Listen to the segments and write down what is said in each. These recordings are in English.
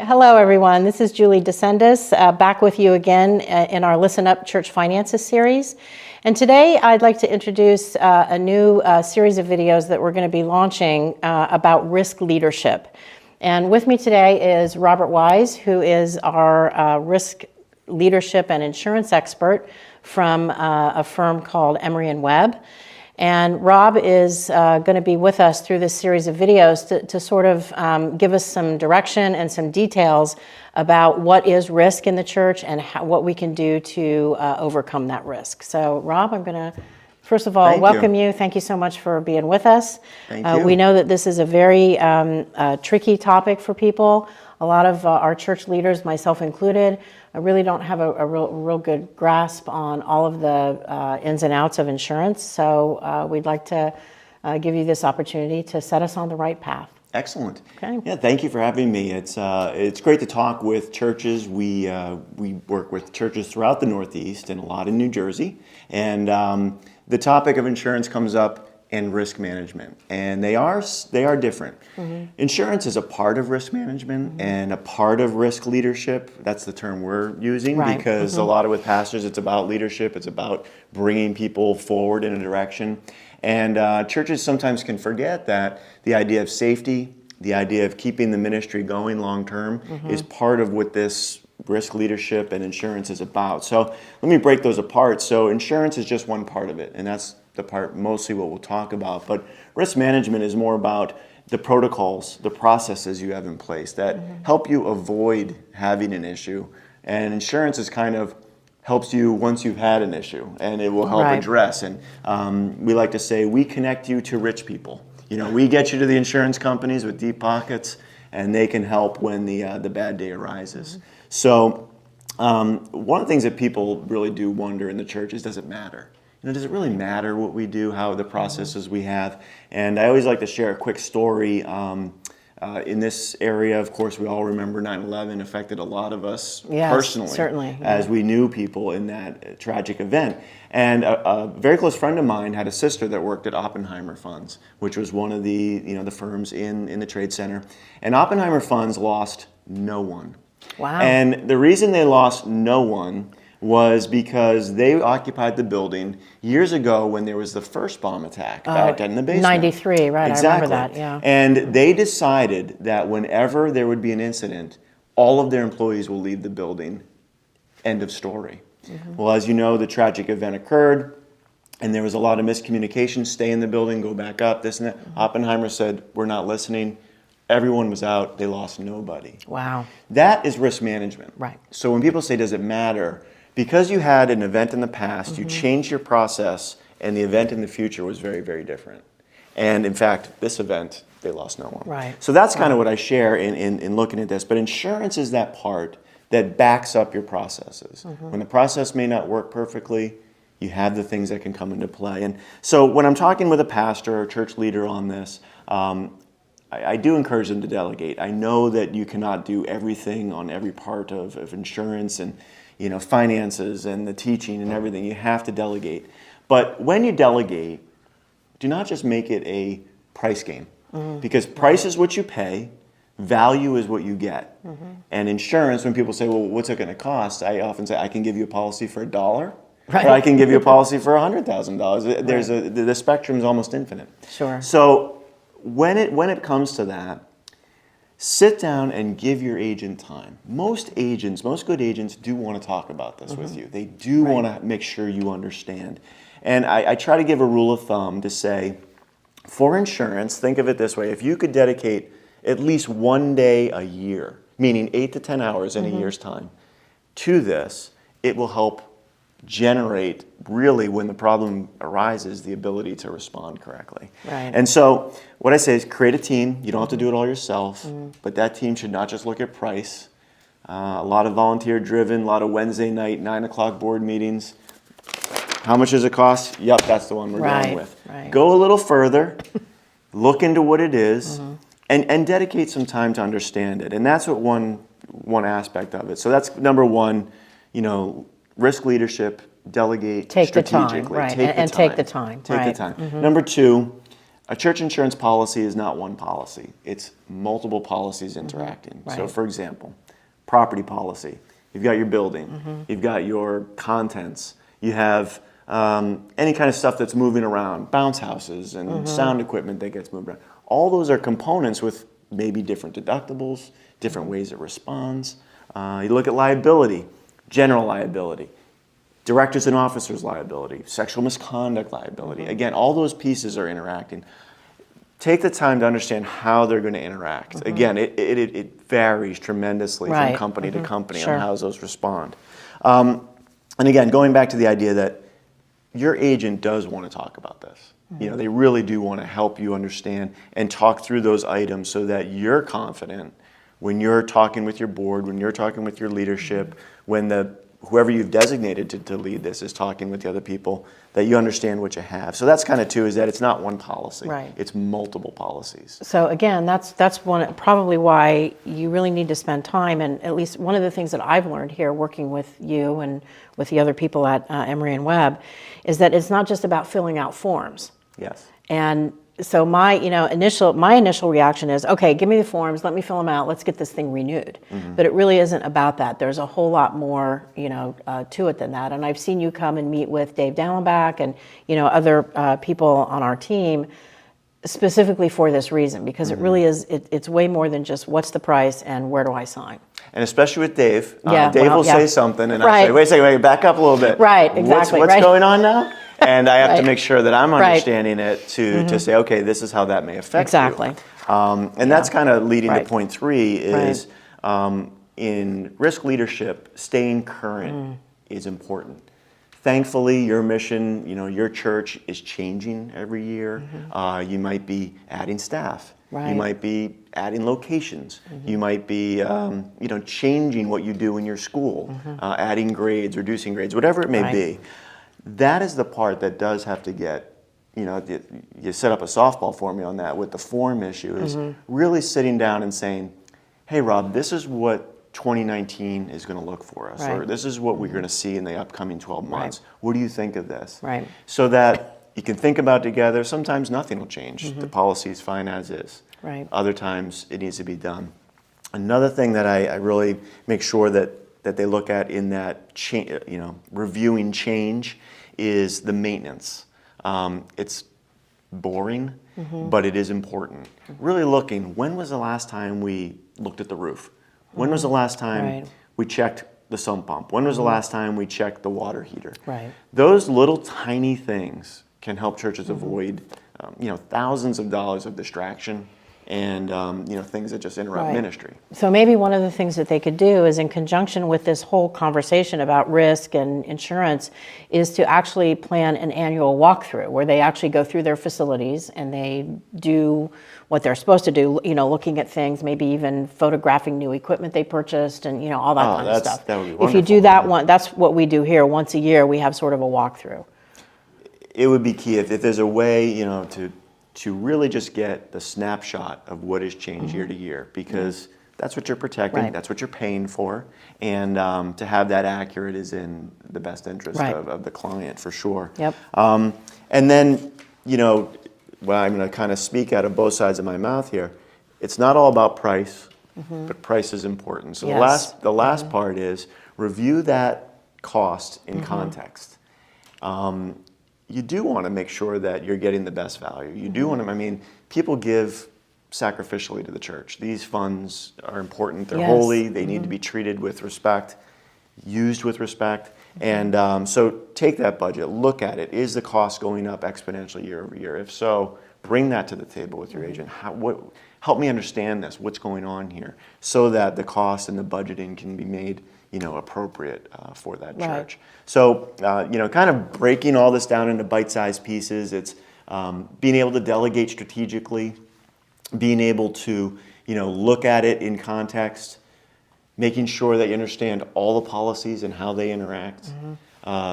Hello, everyone. This is Juli D'Ascendis, back with you again in our Listen Up Church Finances series. And today I'd like to introduce a new series of videos that we're going to be launching about risk leadership. And with me today is rwise, who is our risk leadership and insurance expert from a firm called Emery & Webb. And Rob is going to be with us through this series of videos to sort of give us some direction and some details about what is risk in the church and what we can do to overcome that risk. So, Rob, I'm going to, first of all, welcome you. Thank you so much for being with us. Thank you. We know that this is a very tricky topic for people. A lot of our church leaders, myself included, really don't have a real good grasp on all of the ins and outs of insurance. So we'd like to give you this opportunity to set us on the right path. Excellent. Okay. Yeah, thank you for having me. It's great to talk with churches. We work with churches throughout the Northeast and a lot in New Jersey. And the topic of insurance comes up and risk management. And they are different. Mm-hmm. Insurance is a part of risk management mm-hmm. and a part of risk leadership. That's the term we're using because mm-hmm. a lot of with pastors, it's about leadership. It's about bringing people forward in a direction. And churches sometimes can forget that the idea of safety, the idea of keeping the ministry going long term mm-hmm. is part of what this risk leadership and insurance is about. So let me break those apart. So insurance is just one part of it, and that's the part mostly what we'll talk about. But risk management is more about the protocols, the processes you have in place that mm-hmm. help you avoid having an issue. And insurance is kind of helps you once you've had an issue, and it will help address. And we like to say we connect you to rich people. You know, we get you to the insurance companies with deep pockets, and they can help when the bad day arises. Mm-hmm. So one of the things that people really do wonder in the church is, does it matter? You know, does it really matter what we do, how the processes we have? And I always like to share a quick story. In this area, of course, we all remember 9/11 affected a lot of us personally, certainly, as we knew people in that tragic event. And a very close friend of mine had a sister that worked at Oppenheimer Funds, which was one of the the firms in the Trade Center. And Oppenheimer Funds lost no one. Wow. And the reason they lost no one was because they occupied the building years ago when there was the first bomb attack back in the basement. 93, right, exactly. I remember that, yeah. And they decided that whenever there would be an incident, all of their employees will leave the building. End of story. Mm-hmm. Well, as you know, the tragic event occurred, and there was a lot of miscommunication. Stay in the building, go back up, this and that. Mm-hmm. Oppenheimer said, we're not listening. Everyone was out. They lost nobody. Wow. That is risk management. Right. So when people say, does it matter? Because you had an event in the past, mm-hmm. you changed your process, and the event in the future was very, very different. And in fact, this event, they lost no one. Right. So that's kind of what I share in looking at this. But insurance is that part that backs up your processes. Mm-hmm. When the process may not work perfectly, you have the things that can come into play. And so when I'm talking with a pastor or a church leader on this, I do encourage them to delegate. I know that you cannot do everything on every part of insurance and finances and the teaching and everything. You have to delegate. But when you delegate, do not just make it a price game. Mm-hmm. Because price is what you pay, value is what you get. Mm-hmm. And insurance, when people say, well, what's it going to cost? I often say, I can give you a policy for $1, right. Or I can give you a policy for $100,000. There's the spectrum is almost infinite. Sure. So when it comes to that, sit down and give your agent time. Most good agents do want to talk about this mm-hmm. with you. They do want to make sure you understand. And I try to give a rule of thumb to say, for insurance, think of it this way. If you could dedicate at least one day a year, meaning 8 to 10 hours in mm-hmm. a year's time, to this, it will help generate, really, when the problem arises, the ability to respond correctly. Right. And so what I say is create a team. You don't have to do it all yourself, but that team should not just look at price. A lot of volunteer-driven, a lot of Wednesday night, 9 o'clock board meetings. How much does it cost? Yep, that's the one we're going with. Right. Go a little further, look into what it is, and dedicate some time to understand it. And that's what one aspect of it. So that's number one, risk leadership, delegate take strategically. The time, right. Take and the time. Take the time. Take right. the time. Mm-hmm. Number two, A church insurance policy is not one policy. It's multiple policies interacting. Right. So for example, property policy. You've got your building. You've got your contents. You have any kind of stuff that's moving around, bounce houses and sound equipment that gets moved around. All those are components with maybe different deductibles, different ways it responds. You look at liability, general liability, directors and officers liability, sexual misconduct liability. Again, all those pieces are interacting. Take the time to understand how they're going to interact. Again, it varies tremendously from company to company on how those respond. And again, going back to the idea that your agent does want to talk about this. You know, they really do want to help you understand and talk through those items so that you're confident when you're talking with your board, when you're talking with your leadership, when whoever you've designated to lead this is talking with the other people, that you understand what you have. So that's kind of too, is that it's not one policy. Right. It's multiple policies. So again, that's probably why you really need to spend time, and at least one of the things that I've learned here working with you and with the other people at Emory and Webb is that it's not just about filling out forms. Yes. And so my initial reaction is, okay, give me the forms, let me fill them out, let's get this thing renewed. But it really isn't about that. There's a whole lot more, to it than that. And I've seen you come and meet with Dave Dallenbach and, other people on our team specifically for this reason, because it really is, it's way more than just what's the price and where do I sign. And especially with Dave, Yeah, Dave will say something and I say, wait a second, back up a little bit. Right, exactly. What's going on now? And I have to make sure that I'm Right. understanding it to say, okay, this is how that may affect Exactly. you. And that's kind of leading to Right. point 3 is in risk leadership, staying current is important. Thankfully, your mission, your church is changing every year. You might be adding staff. Right. You might be adding locations. You might be, changing what you do in your school, adding grades, reducing grades, whatever it may be. That is the part that does have to get, you set up a softball for me on that with the form issue, is really sitting down and saying, hey, Rob, this is what 2019 is going to look for us, or this is what we're going to see in the upcoming 12 months. What do you think of this? Right. So that you can think about it together. Sometimes nothing will change. The policy is fine as is. Right. Other times it needs to be done. Another thing that I really make sure that they look at in that reviewing change is the maintenance. It's boring, but it is important. Really looking, when was the last time we looked at the roof? When was the last time we checked the sump pump? When was the last time we checked the water heater? Right. Those little tiny things can help churches avoid thousands of dollars of distraction and things that just interrupt ministry. So maybe one of the things that they could do is, in conjunction with this whole conversation about risk and insurance, is to actually plan an annual walkthrough where they actually go through their facilities and they do what they're supposed to do, looking at things, maybe even photographing new equipment they purchased and all that kind of stuff. That would be wonderful. If you do that one, that's what we do here. Once a year, we have sort of a walkthrough. It would be key if there's a way, to really just get the snapshot of what has changed year to year, because that's what you're protecting, that's what you're paying for, and to have that accurate is in the best interest of the client for sure. Yep. And then, well, I'm going to kind of speak out of both sides of my mouth here. It's not all about price, but price is important. So the last part is review that cost in context. You do want to make sure that you're getting the best value. You do want to, people give sacrificially to the church. These funds are important. They're holy. They need to be treated with respect, used with respect. And so take that budget, look at it. Is the cost going up exponentially year over year? If so, bring that to the table with your agent. Help me understand this. What's going on here? So that the cost and the budgeting can be made appropriate for that church. So, kind of breaking all this down into bite-sized pieces. It's being able to delegate strategically, being able to, look at it in context, making sure that you understand all the policies and how they interact,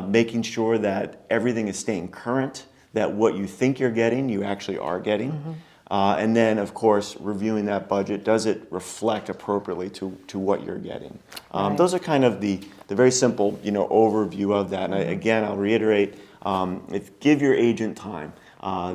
making sure that everything is staying current, that what you think you're getting, you actually are getting. And then, of course, reviewing that budget. Does it reflect appropriately to what you're getting? Those are kind of the very simple, overview of that. And again, I'll reiterate, give your agent time.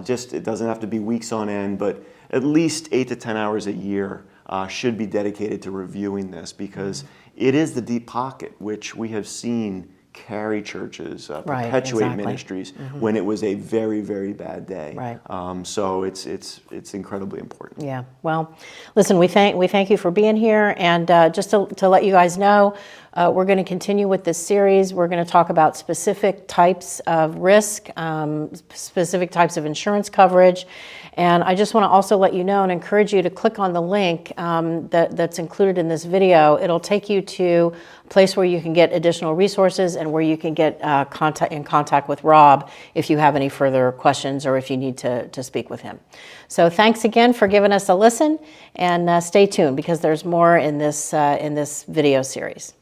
Just it doesn't have to be weeks on end, but at least 8 to 10 hours a year should be dedicated to reviewing this, because it is the deep pocket which we have seen carry churches, perpetuate exactly. ministries when it was a very, very bad day. Right. So it's incredibly important. Yeah. Well, listen, we thank you for being here, and just to let you guys know, we're going to continue with this series. We're going to talk about specific types of risk, specific types of insurance coverage, and I just want to also let you know and encourage you to click on the link that's included in this video. It'll take you to a place where you can get additional resources and where you can get in contact with Rob if you have any further questions or if you need to speak with him. So thanks again for giving us a listen, and stay tuned because there's more in this video series.